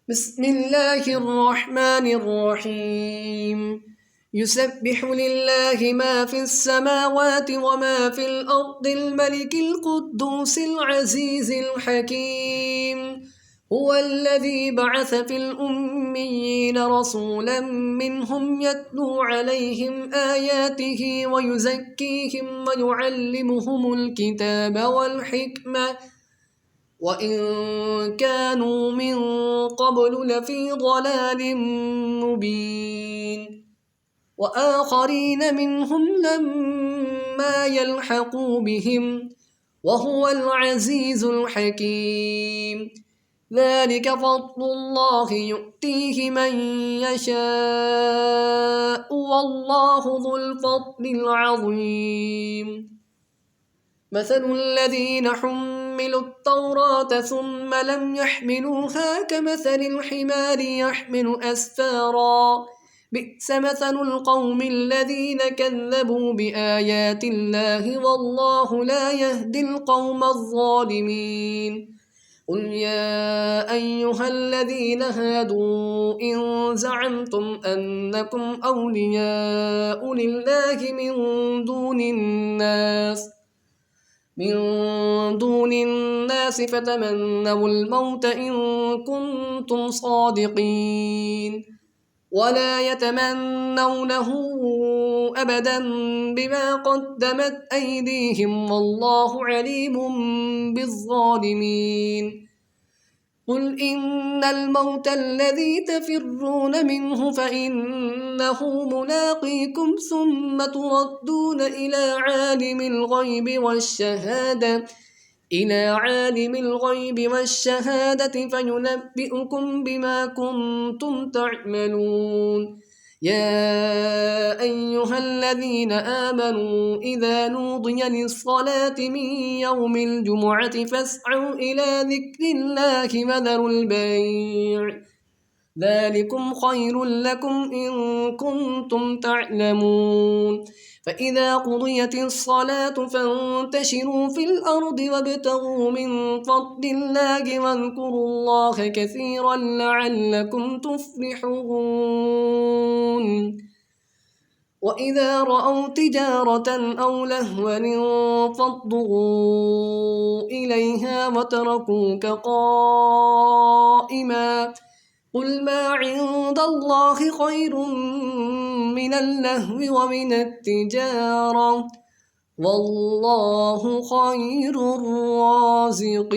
بسم الله الرحمن الرحيم يسبح لله ما في السماوات وما في الأرض الملك القدوس العزيز الحكيم هو الذي بعث في الأميين رسولا منهم يتلو عليهم آياته ويزكيهم ويعلمهم الكتاب والحكمة وإن كانوا من قبل لفي ضلال مبين وآخرين منهم لما يلحقوا بهم وهو العزيز الحكيم ذلك فضل الله يؤتيه من يشاء والله ذو الفضل العظيم مثل الذين حملوا التوراة ثم لم يحملوها كمثل الحمار يحمل أسفارا بئس مثل القوم الذين كذبوا بآيات الله والله لا يهدي القوم الظالمين قل يا أيها الذين هادوا إن زعمتم أنكم أولياء لله من دون الناس فتمنوا الموت إن كنتم صادقين ولا يتمنونه أبدا بما قدمت أيديهم والله عليم بالظالمين قل إن الموت الذي تفرون منه فإنه ملاقيكم ثم تردون إلى عالم الغيب والشهادة فينبئكم بما كنتم تعملون يا أيها الذين آمنوا إذا نودي للصلاة من يوم الجمعة فاسعوا إلى ذكر الله وذروا البيع ذلكم خير لكم إن كنتم تعلمون فإذا قضيت الصلاة فانتشروا في الأرض وابتغوا من فضل الله واذكروا الله كثيرا لعلكم تفلحون وإذا رأوا تجارة أو لهوا انفضوا إليها وتركوك قائما قل ما عند الله خير من اللهو ومن التجارة والله خير الرازقين